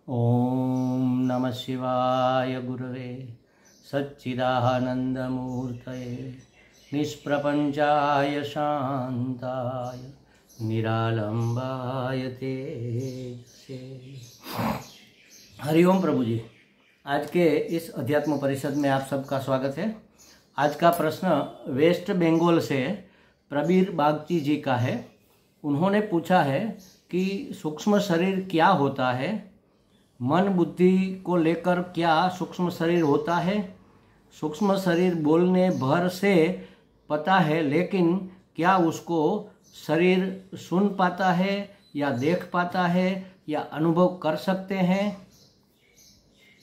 ओम नमः शिवाय गुरवे सच्चिदानंदमूर्तये निष्प्रपंचाय शांताय निरालंबाय तेजसे। हरिओम प्रभु जी, आज के इस अध्यात्म परिषद में आप सबका स्वागत है। आज का प्रश्न वेस्ट बंगाल से प्रबीर बागची जी का है। उन्होंने पूछा है कि सूक्ष्म शरीर क्या होता है, मन बुद्धि को लेकर क्या सूक्ष्म शरीर होता है। सूक्ष्म शरीर बोलने भर से पता है, लेकिन क्या उसको शरीर सुन पाता है या देख पाता है या अनुभव कर सकते हैं।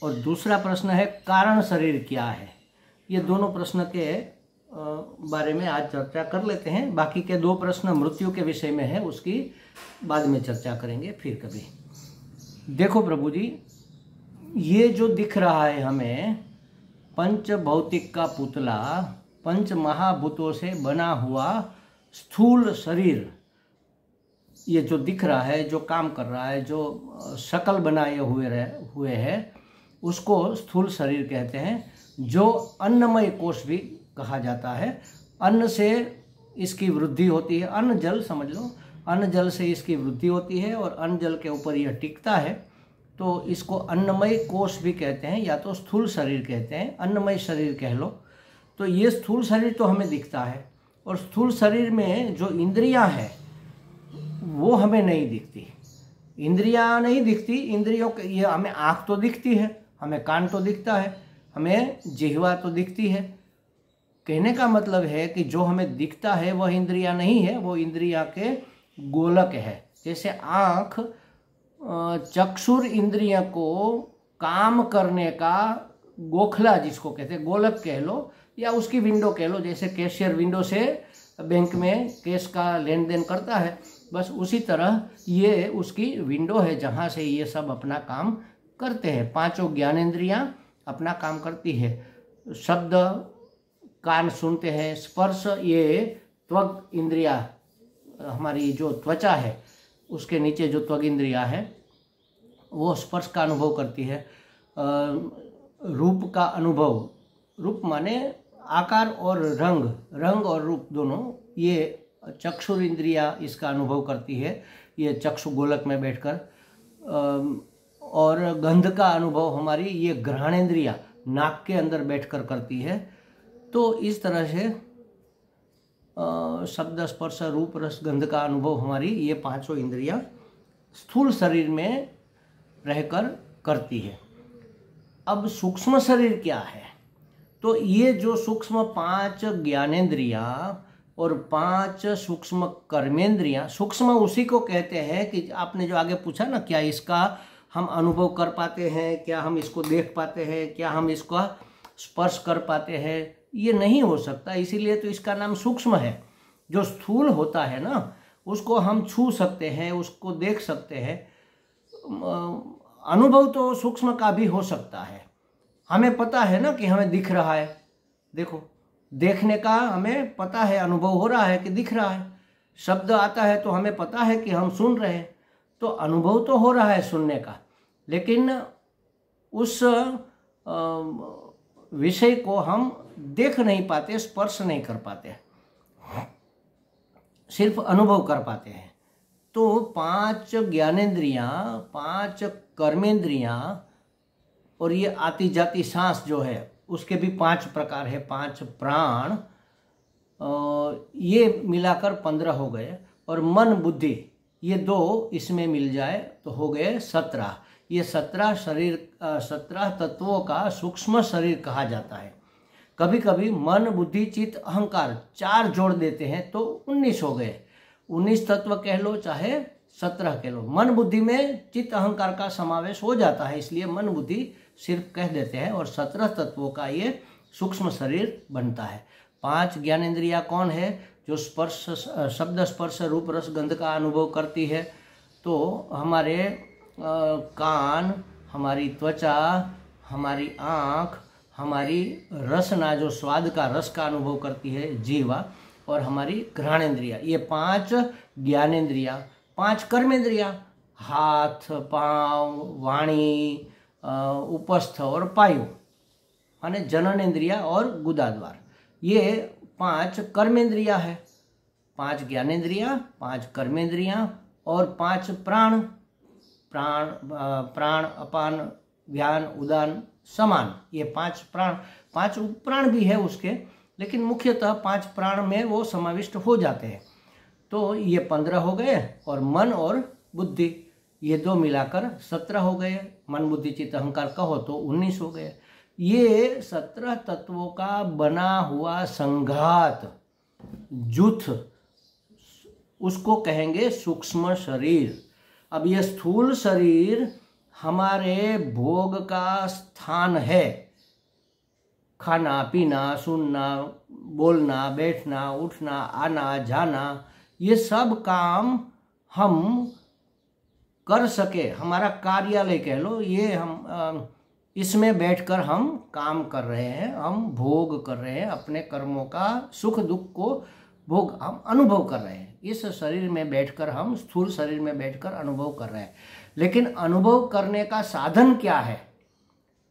और दूसरा प्रश्न है कारण शरीर क्या है। ये दोनों प्रश्न के बारे में आज चर्चा कर लेते हैं। बाकी के दो प्रश्न मृत्यु के विषय में है, उसकी बाद में चर्चा करेंगे फिर कभी। देखो प्रभु जी, ये जो दिख रहा है हमें पंच भौतिक का पुतला, पंच महाभूतों से बना हुआ स्थूल शरीर, ये जो दिख रहा है, जो काम कर रहा है, जो शकल बनाए हुए है, उसको स्थूल शरीर कहते हैं। जो अन्नमय कोश भी कहा जाता है। अन्न से इसकी वृद्धि होती है, अन्न जल समझ लो, अन्न जल से इसकी वृद्धि होती है और अन्न जल के ऊपर यह टिकता है, तो इसको अन्नमय कोश भी कहते हैं या तो स्थूल शरीर कहते हैं, अन्नमय शरीर कह लो। तो ये स्थूल शरीर तो हमें दिखता है, और स्थूल शरीर में जो इंद्रियां हैं वो हमें नहीं दिखती। इंद्रियां नहीं दिखती, इंद्रियों के ये हमें आँख तो दिखती है, हमें कान तो दिखता है, हमें जिह्वा तो दिखती है। कहने का मतलब है कि जो हमें दिखता है वह इंद्रियां नहीं है, वो इंद्रिया के गोलक है। जैसे आँख चक्षुर इंद्रिय को काम करने का गोखला जिसको कहते हैं, गोलक कह लो या उसकी विंडो कह लो। जैसे कैशियर विंडो से बैंक में कैश का लेन देन करता है, बस उसी तरह ये उसकी विंडो है जहाँ से ये सब अपना काम करते हैं। पांचों ज्ञानेंद्रियां अपना काम करती है। शब्द कान सुनते हैं, स्पर्श ये त्वग इंद्रिया, हमारी जो त्वचा है उसके नीचे जो त्वग इंद्रिया है वो स्पर्श का अनुभव करती है। रूप का अनुभव, रूप माने आकार और रंग, रंग और रूप दोनों, ये चक्षुर इंद्रिया इसका अनुभव करती है, ये चक्षु गोलक में बैठकर। और गंध का अनुभव हमारी ये घ्राणेंद्रिया नाक के अंदर बैठकर करती है। तो इस तरह से शब्द स्पर्श रूप रस गंध का अनुभव हमारी ये पांचों इंद्रियां स्थूल शरीर में रहकर करती है। अब सूक्ष्म शरीर क्या है, तो ये जो सूक्ष्म पांच ज्ञानेंद्रियां और पांच सूक्ष्म कर्मेंद्रियां, सूक्ष्म उसी को कहते हैं कि आपने जो आगे पूछा ना, क्या इसका हम अनुभव कर पाते हैं, क्या हम इसको देख पाते हैं, क्या हम इसका स्पर्श कर पाते हैं। ये नहीं हो सकता, इसीलिए तो इसका नाम सूक्ष्म है। जो स्थूल होता है ना, उसको हम छू सकते हैं, उसको देख सकते हैं। अनुभव तो सूक्ष्म का भी हो सकता है। हमें पता है ना कि हमें दिख रहा है, देखो देखने का हमें पता है, अनुभव हो रहा है कि दिख रहा है। शब्द आता है तो हमें पता है कि हम सुन रहे हैं, तो अनुभव तो हो रहा है सुनने का, लेकिन उस विषय को हम देख नहीं पाते, स्पर्श नहीं कर पाते, सिर्फ अनुभव कर पाते हैं। तो पांच ज्ञानेंद्रियां, पांच कर्मेंद्रियां और ये आती जाती सांस जो है उसके भी 5 प्रकार है, 5 प्राण, ये मिलाकर 15 हो गए। और मन बुद्धि ये 2 इसमें मिल जाए तो हो गए 17। ये 17 शरीर, 17 तत्वों का सूक्ष्म शरीर कहा जाता है। कभी कभी मन बुद्धि चित्त अहंकार 4 जोड़ देते हैं तो 19 हो गए। 19 तत्व कह लो चाहे 17 कह लो। मन बुद्धि में चित्त अहंकार का समावेश हो जाता है, इसलिए मन बुद्धि सिर्फ कह देते हैं, और 17 तत्वों का ये सूक्ष्म शरीर बनता है। 5 ज्ञानेंद्रियां कौन है, जो स्पर्श, शब्द स्पर्श रूप रस गंध का अनुभव करती है। तो हमारे कान, हमारी त्वचा, हमारी आँख, हमारी रसना जो स्वाद का रस का अनुभव करती है, जीवा, और हमारी घ्राणेंद्रिया, ये 5 ज्ञानेंद्रिया, 5 कर्मेंद्रिया, हाथ, पाँव, वाणी, उपस्थ और पायु माने जननेन्द्रिया और गुदाद्वार, ये 5 कर्मेंद्रिया है। 5 ज्ञानेन्द्रिया, 5 कर्मेंद्रिया और 5 प्राण, प्राण, अपान, व्यान, उदान, समान, ये 5 प्राण। 5 उपप्राण भी है उसके, लेकिन मुख्यतः 5 प्राण में वो समाविष्ट हो जाते हैं। तो ये 15 हो गए, और मन और बुद्धि ये 2 मिलाकर 17 हो गए। मन, बुद्धि, चित्त, अहंकार कहो तो 19 हो गए। ये 17 तत्वों का बना हुआ संघात, जुथ, उसको कहेंगे सूक्ष्म शरीर। अब ये स्थूल शरीर हमारे भोग का स्थान है। खाना, पीना, सुनना, बोलना, बैठना, उठना, आना, जाना, ये सब काम हम कर सके, हमारा कार्यालय कह लो, ये हम इसमें बैठकर हम काम कर रहे हैं, हम भोग कर रहे हैं, अपने कर्मों का सुख दुख को भोग हम अनुभव कर रहे हैं। इस शरीर में बैठकर हम स्थूल शरीर में बैठकर अनुभव कर रहे हैं। लेकिन अनुभव करने का साधन क्या है?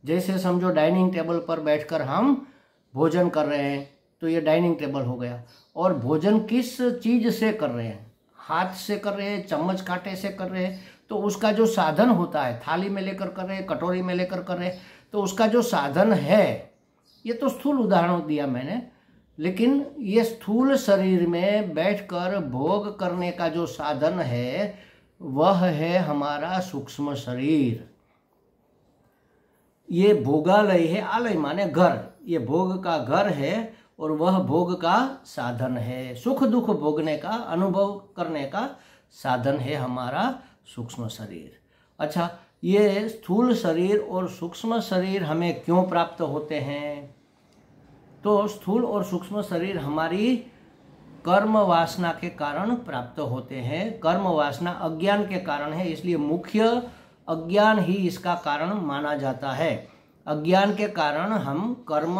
जैसे समझो डाइनिंग टेबल पर बैठकर हम भोजन कर रहे हैं, तो ये डाइनिंग टेबल हो गया। और भोजन किस चीज से कर रहे हैं? हाथ से कर रहे हैं, चम्मच कांटे से कर रहे हैं, तो उसका जो साधन होता है, थाली में लेकर कर रहे हैं, कटोरी में लेकर कर रहे हैं, तो उसका जो साधन है, ये तो स्थूल उदाहरण दिया मैंने, लेकिन ये स्थूल शरीर में बैठकर भोग करने का जो साधन है वह है हमारा सूक्ष्म शरीर। ये भोगालय है, आलय माने घर, ये भोग का घर है और वह भोग का साधन है। सुख दुख भोगने का, अनुभव करने का साधन है हमारा सूक्ष्म शरीर। अच्छा, ये स्थूल शरीर और सूक्ष्म शरीर हमें क्यों प्राप्त होते हैं? तो स्थूल और सूक्ष्म शरीर हमारी कर्म वासना के कारण प्राप्त होते हैं। कर्म वासना अज्ञान के कारण है, इसलिए मुख्य अज्ञान ही इसका कारण माना जाता है। अज्ञान के कारण हम कर्म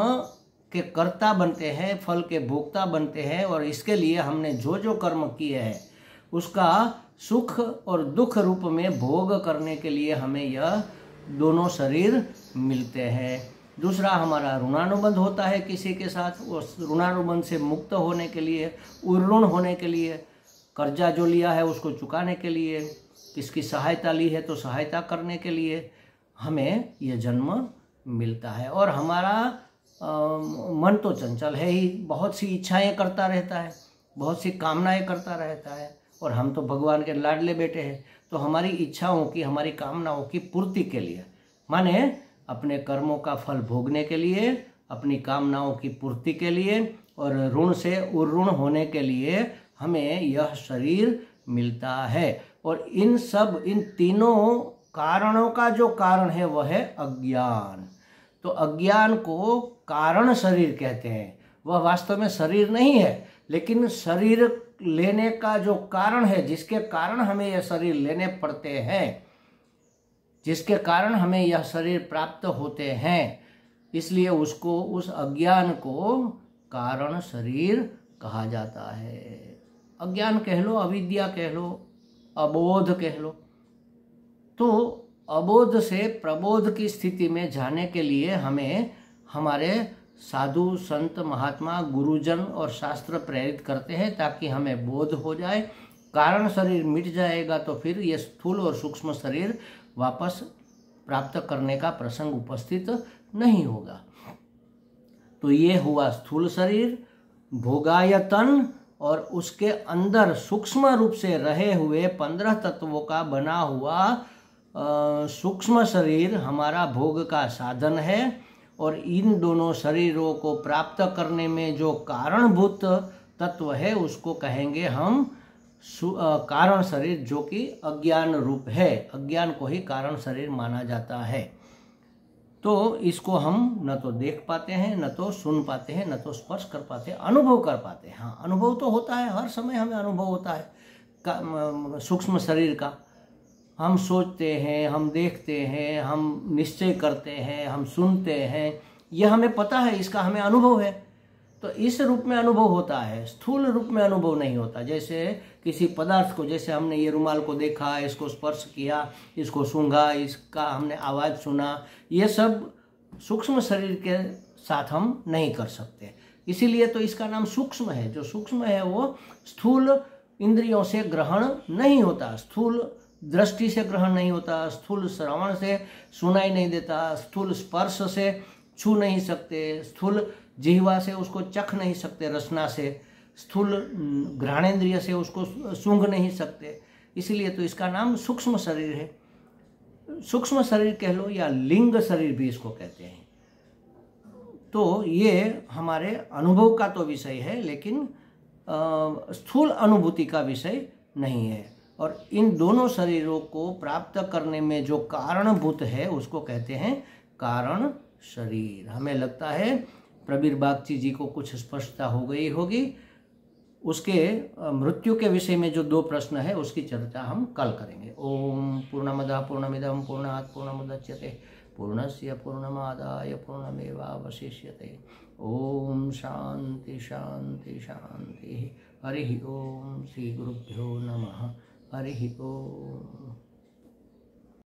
के कर्ता बनते हैं, फल के भोक्ता बनते हैं, और इसके लिए हमने जो जो कर्म किए हैं उसका सुख और दुख रूप में भोग करने के लिए हमें यह दोनों शरीर मिलते हैं। दूसरा, हमारा ऋणानुबंध होता है किसी के साथ, उस ऋणानुबंध से मुक्त होने के लिए, उर्ऋण होने के लिए, कर्जा जो लिया है उसको चुकाने के लिए, किसकी सहायता ली है तो सहायता करने के लिए हमें यह जन्म मिलता है। और हमारा मन तो चंचल है ही, बहुत सी इच्छाएं करता रहता है, बहुत सी कामनाएं करता रहता है, और हम तो भगवान के लाडले बेटे हैं, तो हमारी इच्छाओं की, हमारी कामनाओं की पूर्ति के लिए, माने अपने कर्मों का फल भोगने के लिए, अपनी कामनाओं की पूर्ति के लिए और ऋण से उर्ऋण होने के लिए हमें यह शरीर मिलता है। और इन तीनों कारणों का जो कारण है वह है अज्ञान। तो अज्ञान को कारण शरीर कहते हैं। वह वास्तव में शरीर नहीं है, लेकिन शरीर लेने का जो कारण है, जिसके कारण हमें यह शरीर लेने पड़ते हैं, जिसके कारण हमें यह शरीर प्राप्त होते हैं, इसलिए उसको, उस अज्ञान को कारण शरीर कहा जाता है। अज्ञान कह लो, अविद्या कह लो, अबोध कह लो। तो अबोध से प्रबोध की स्थिति में जाने के लिए हमें हमारे साधु संत महात्मा गुरुजन और शास्त्र प्रेरित करते हैं, ताकि हमें बोध हो जाए। कारण शरीर मिट जाएगा तो फिर ये स्थूल और सूक्ष्म शरीर वापस प्राप्त करने का प्रसंग उपस्थित नहीं होगा। तो ये हुआ स्थूल शरीर, भोगायतन, और उसके अंदर सूक्ष्म रूप से रहे हुए 15 तत्वों का बना हुआ सूक्ष्म शरीर हमारा भोग का साधन है। और इन दोनों शरीरों को प्राप्त करने में जो कारणभूत तत्व है उसको कहेंगे हम कारण शरीर, जो कि अज्ञान रूप है। अज्ञान को ही कारण शरीर माना जाता है। तो इसको हम न तो देख पाते हैं, न तो सुन पाते हैं, न तो स्पर्श कर पाते हैं, अनुभव कर पाते हैं। हाँ, अनुभव तो होता है, हर समय हमें अनुभव होता है सूक्ष्म शरीर का। हम सोचते हैं, हम देखते हैं, हम निश्चय करते हैं, हम सुनते हैं, यह हमें पता है, इसका हमें अनुभव है। तो इस रूप में अनुभव होता है, स्थूल रूप में अनुभव नहीं होता। जैसे किसी पदार्थ को, जैसे हमने ये रुमाल को देखा, इसको स्पर्श किया, इसको सूंघा, इसका हमने आवाज़ सुना, ये सब सूक्ष्म शरीर के साथ हम नहीं कर सकते। इसीलिए तो इसका नाम सूक्ष्म है। जो सूक्ष्म है वो स्थूल इंद्रियों से ग्रहण नहीं होता, स्थूल दृष्टि से ग्रहण नहीं होता, स्थूल श्रवण से सुनाई नहीं देता, स्थूल स्पर्श से छू नहीं सकते, स्थूल जिह्वा से उसको चख नहीं सकते, रसना से, स्थूल घ्राणेन्द्रिय से उसको सूंघ नहीं सकते। इसलिए तो इसका नाम सूक्ष्म शरीर है। सूक्ष्म शरीर कह लो या लिंग शरीर भी इसको कहते हैं। तो ये हमारे अनुभव का तो विषय है, लेकिन स्थूल अनुभूति का विषय नहीं है। और इन दोनों शरीरों को प्राप्त करने में जो कारणभूत है उसको कहते हैं कारण शरीर। हमें लगता है प्रबीर बागची जी को कुछ स्पष्टता हो गई होगी। उसके मृत्यु के विषय में जो 2 प्रश्न है उसकी चर्चा हम कल करेंगे। ओम पूर्णमदः पूर्णमिदं पूर्णात् पूर्णमुदच्यते पूर्णस्य पूर्णमादाय पूर्णमेवावशिष्यते। ओम शांति शांति शांति। हरि ओम। श्री गुरुभ्यो नमः। हरि ओम।